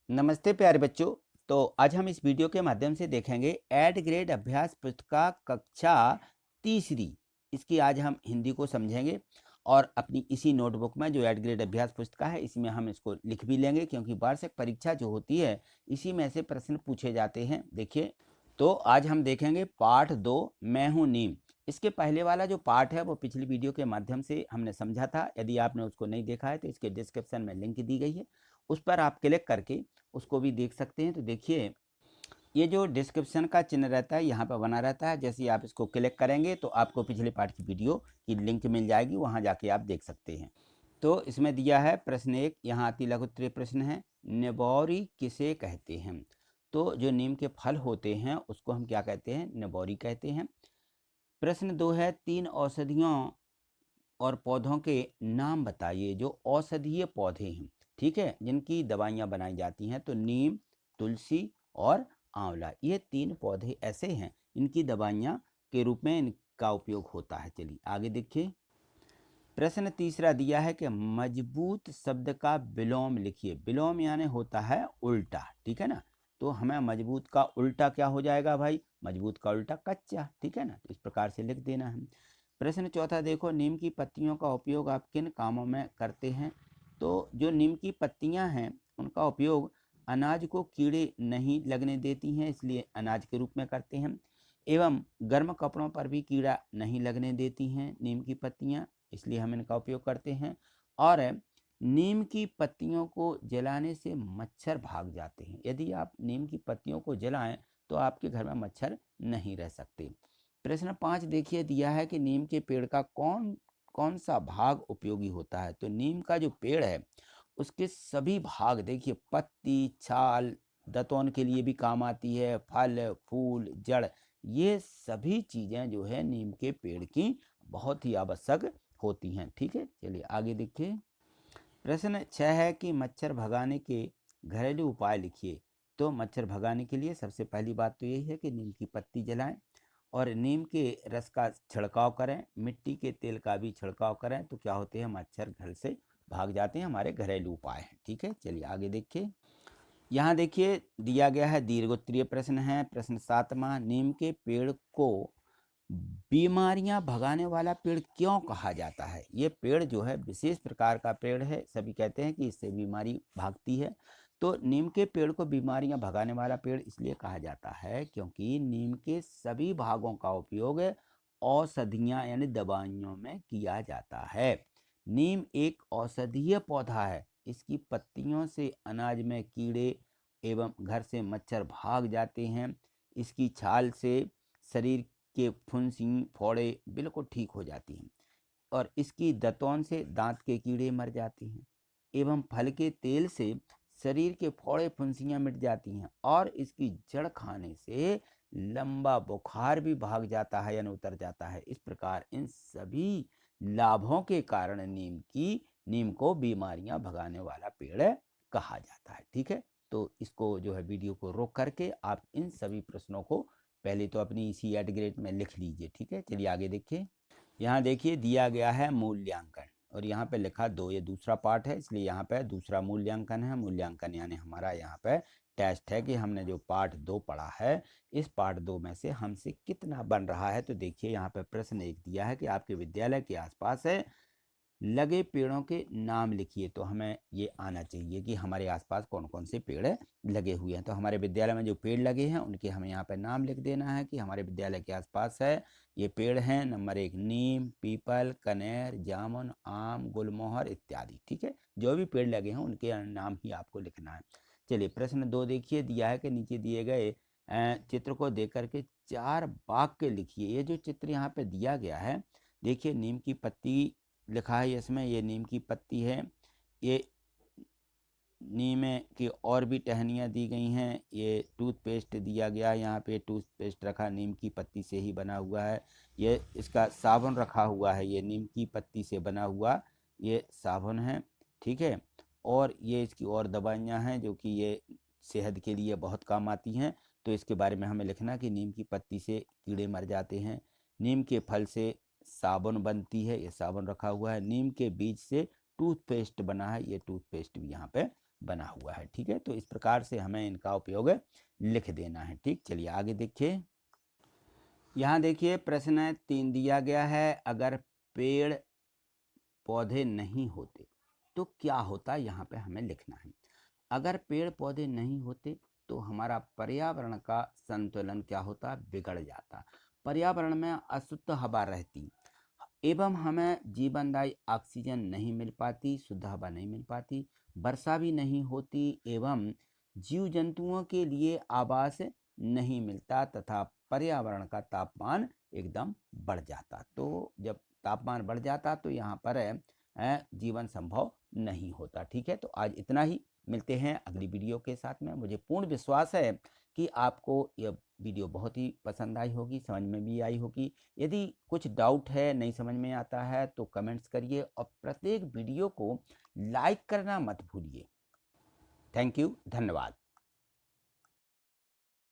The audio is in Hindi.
नमस्ते प्यारे बच्चों। तो आज हम इस वीडियो के माध्यम से देखेंगे एड ग्रेड अभ्यास पुस्तिका कक्षा तीसरी। इसकी आज हम हिंदी को समझेंगे और अपनी इसी नोटबुक में जो एड ग्रेड अभ्यास पुस्तिका है इसमें हम इसको लिख भी लेंगे, क्योंकि वार्षिक परीक्षा जो होती है इसी में से प्रश्न पूछे जाते हैं। देखिए, तो आज हम देखेंगे पाठ 2 मैं हूँ नीम। इसके पहले वाला जो पाठ है वो पिछली वीडियो के माध्यम से हमने समझा था। यदि आपने उसको नहीं देखा है तो इसके डिस्क्रिप्शन में लिंक दी गई है, उस पर आप क्लिक करके उसको भी देख सकते हैं। तो देखिए, ये जो डिस्क्रिप्शन का चिन्ह रहता है यहाँ पर बना रहता है, जैसे ही आप इसको क्लिक करेंगे तो आपको पिछले पाठ की वीडियो की लिंक मिल जाएगी, वहाँ जाके आप देख सकते हैं। तो इसमें दिया है प्रश्न 1, यहाँ अति लघु उत्तरीय प्रश्न है, निबौरी किसे कहते हैं। तो जो नीम के फल होते हैं उसको हम क्या कहते हैं, निबौरी कहते हैं। प्रश्न 2 है, 3 औषधियों और पौधों के नाम बताइए जो औषधीय पौधे हैं, ठीक है, जिनकी दवाइयाँ बनाई जाती हैं। तो नीम, तुलसी और आंवला, ये 3 पौधे ऐसे हैं इनकी दवाइयाँ के रूप में इनका उपयोग होता है। चलिए आगे देखिए। प्रश्न तीसरा दिया है कि मजबूत शब्द का विलोम लिखिए। विलोम यानी होता है उल्टा, ठीक है ना। तो हमें मजबूत का उल्टा क्या हो जाएगा भाई, मजबूत का उल्टा कच्चा, ठीक है ना। तो इस प्रकार से लिख देना है। प्रश्न चौथा देखो, नीम की पत्तियों का उपयोग आप किन कामों में करते हैं। तो जो नीम की पत्तियां हैं उनका उपयोग अनाज को कीड़े नहीं लगने देती हैं, इसलिए अनाज के रूप में करते हैं। एवं गर्म कपड़ों पर भी कीड़ा नहीं लगने देती हैं नीम की पत्तियां, इसलिए हम इनका उपयोग करते हैं। और नीम की पत्तियों को जलाने से मच्छर भाग जाते हैं। यदि आप नीम की पत्तियों को जलाएं तो आपके घर में मच्छर नहीं रह सकते। प्रश्न 5 देखिए, दिया है कि नीम के पेड़ का कौन कौन सा भाग उपयोगी होता है। तो नीम का जो पेड़ है उसके सभी भाग देखिए, पत्ती, छाल, दतौन के लिए भी काम आती है, फल, फूल, जड़, ये सभी चीज़ें जो है नीम के पेड़ की बहुत ही आवश्यक होती हैं, ठीक है। चलिए आगे देखिए। प्रश्न 6 है कि मच्छर भगाने के घरेलू उपाय लिखिए। तो मच्छर भगाने के लिए सबसे पहली बात तो यही है कि नीम की पत्ती जलाएं और नीम के रस का छिड़काव करें, मिट्टी के तेल का भी छिड़काव करें, तो क्या होते हैं, मच्छर घर से भाग जाते हैं। हमारे घरेलू उपाय हैं, ठीक है। चलिए आगे देखिए। यहाँ देखिए दिया गया है दीर्घोत्तरीय प्रश्न है। प्रश्न 7वां, नीम के पेड़ को बीमारियां भगाने वाला पेड़ क्यों कहा जाता है। ये पेड़ जो है विशेष प्रकार का पेड़ है, सभी कहते हैं कि इससे बीमारी भागती है। तो नीम के पेड़ को बीमारियां भगाने वाला पेड़ इसलिए कहा जाता है क्योंकि नीम के सभी भागों का उपयोग औषधियां यानी दवाइयों में किया जाता है। नीम एक औषधीय पौधा है, इसकी पत्तियों से अनाज में कीड़े एवं घर से मच्छर भाग जाते हैं। इसकी छाल से शरीर के फुंसी फोड़े बिल्कुल ठीक हो जाती हैं और इसकी दतौन से दांत के कीड़े मर जाते हैं। एवं फल के तेल से शरीर के फोड़े फुंसियाँ मिट जाती हैं और इसकी जड़ खाने से लंबा बुखार भी भाग जाता है यानी उतर जाता है। इस प्रकार इन सभी लाभों के कारण नीम को बीमारियां भगाने वाला पेड़ कहा जाता है, ठीक है। तो इसको जो है वीडियो को रोक करके आप इन सभी प्रश्नों को पहले तो अपनी इसी एट ग्रेड में लिख लीजिए, ठीक है। चलिए आगे देखिए। यहाँ देखिए दिया गया है मूल्यांकन और यहाँ पे लिखा 2, ये दूसरा पार्ट है, इसलिए यहाँ पे दूसरा मूल्यांकन है। मूल्यांकन यानी हमारा यहाँ पे टेस्ट है कि हमने जो पार्ट 2 पढ़ा है इस पार्ट 2 में से हमसे कितना बन रहा है। तो देखिए यहाँ पे प्रश्न 1 दिया है कि आपके विद्यालय के आसपास है लगे पेड़ों के नाम लिखिए। तो हमें ये आना चाहिए कि हमारे आसपास कौन कौन से पेड़ लगे हुए हैं। तो हमारे विद्यालय में जो पेड़ लगे हैं उनके हमें यहाँ पर नाम लिख देना है कि हमारे विद्यालय के आसपास है ये पेड़ हैं। नंबर 1 नीम, पीपल, कनेर, जामुन, आम, गुलमोहर इत्यादि, ठीक है। जो भी पेड़ लगे हैं उनके नाम ही आपको लिखना है। चलिए प्रश्न 2 देखिए, दिया है कि नीचे दिए गए चित्र को देख करके 4 वाक्य लिखिए। ये जो चित्र यहाँ पे दिया गया है, देखिए नीम की पत्ती लिखा है इसमें, ये नीम की पत्ती है। ये नीम की और भी टहनियाँ दी गई हैं। ये टूथपेस्ट दिया गया है, यहाँ पे टूथपेस्ट रखा नीम की पत्ती से ही बना हुआ है। ये इसका साबुन रखा हुआ है, ये नीम की पत्ती से बना हुआ ये साबुन है, ठीक है। और ये इसकी और दवाइयाँ हैं जो कि ये सेहत के लिए बहुत काम आती हैं। तो इसके बारे में हमें लिखना कि नीम की पत्ती से कीड़े मर जाते हैं। नीम के फल से साबुन बनती है, ये साबुन रखा हुआ है। नीम के बीज से टूथपेस्ट बना है, ये टूथपेस्ट भी यहाँ पे बना हुआ है। ठीक है, तो इस प्रकार से हमें इनका उपयोग लिख देना है। ठीक, चलिए आगे देखिए। यहाँ देखिए प्रश्न 3 दिया गया है, अगर पेड़ पौधे नहीं होते तो क्या होता, यहाँ पे हमें लिखना है। अगर पेड़ पौधे नहीं होते तो हमारा पर्यावरण का संतुलन क्या होता, बिगड़ जाता। पर्यावरण में अशुद्ध हवा रहती एवं हमें जीवनदायी ऑक्सीजन नहीं मिल पाती, शुद्ध हवा नहीं मिल पाती, वर्षा भी नहीं होती एवं जीव जंतुओं के लिए आवास नहीं मिलता तथा पर्यावरण का तापमान एकदम बढ़ जाता। तो जब तापमान बढ़ जाता तो यहाँ पर जीवन संभव नहीं होता। ठीक है, तो आज इतना ही, मिलते हैं अगली वीडियो के साथ में। मुझे पूर्ण विश्वास है कि आपको यह वीडियो बहुत ही पसंद आई होगी, समझ में भी आई होगी। यदि कुछ डाउट है, नहीं समझ में आता है तो कमेंट्स करिए और प्रत्येक वीडियो को लाइक करना मत भूलिए। थैंक यू, धन्यवाद।